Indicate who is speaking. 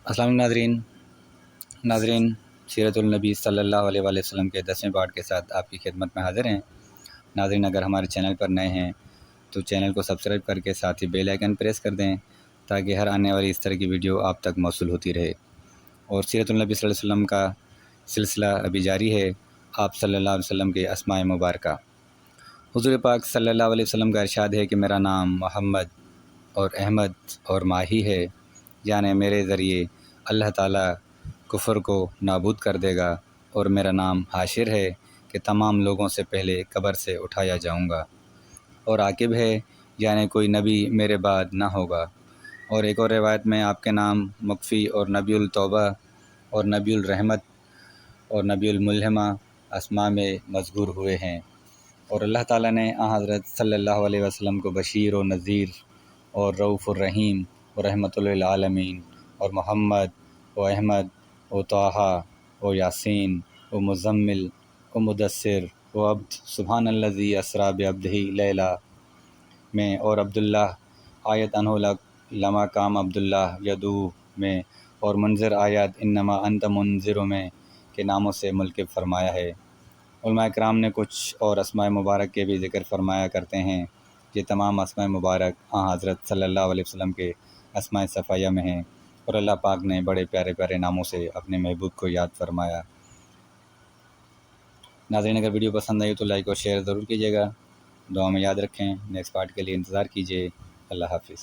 Speaker 1: السلام علیکم ناظرین سیرت النبی صلی اللہ علیہ وآلہ وسلم کے 10ویں پارٹ کے ساتھ آپ کی خدمت میں حاضر ہیں۔ ناظرین، اگر ہمارے چینل پر نئے ہیں تو چینل کو سبسکرائب کر کے ساتھ ہی بیل آئیکن پریس کر دیں تاکہ ہر آنے والی اس طرح کی ویڈیو آپ تک موصول ہوتی رہے۔ اور سیرت النبی صلی اللہ علیہ وسلم کا سلسلہ ابھی جاری ہے۔ آپ صلی اللہ علیہ وسلم کے اسماء مبارکہ۔ حضور پاک صلی اللہ علیہ وسلم کا ارشاد ہے کہ میرا نام محمد اور احمد اور ماہی ہے، یعنی میرے ذریعے اللہ تعالیٰ کفر کو نابود کر دے گا، اور میرا نام حاشر ہے کہ تمام لوگوں سے پہلے قبر سے اٹھایا جاؤں گا، اور عاقب ہے یعنی کوئی نبی میرے بعد نہ ہوگا۔ اور ایک اور روایت میں آپ کے نام مکفی اور نبی التوبہ اور نبی الرحمت اور نبی الملحمہ اسماء میں مذکور ہوئے ہیں۔ اور اللہ تعالیٰ نے حضرت صلی اللہ علیہ وسلم کو بشیر و نذیر اور رؤوف الرحیم و رحمۃ للعالمین اور محمد و احمد و طٰہٰ و یاسین و مزمل و مدثر و عبد سبحان الذی اسریٰ بعبدہ لیلا میں، اور عبداللہ آیت عنہ لما کام عبداللہ یدعو میں، اور منذر آیت انما انت منذر میں کے ناموں سے منتخب فرمایا ہے۔ علماء کرام نے کچھ اور اسماء مبارک کے بھی ذکر فرمایا کرتے ہیں۔ یہ تمام اسماء مبارک حضرت صلی اللہ علیہ وسلم کے اسماء صفیہ میں ہیں، اور اللہ پاک نے بڑے پیارے پیارے ناموں سے اپنے محبوب کو یاد فرمایا۔ ناظرین، اگر ویڈیو پسند آئی تو لائک اور شیئر ضرور کیجیے گا۔ دعا میں یاد رکھیں۔ نیکسٹ پارٹ کے لیے انتظار کیجیے۔ اللہ حافظ۔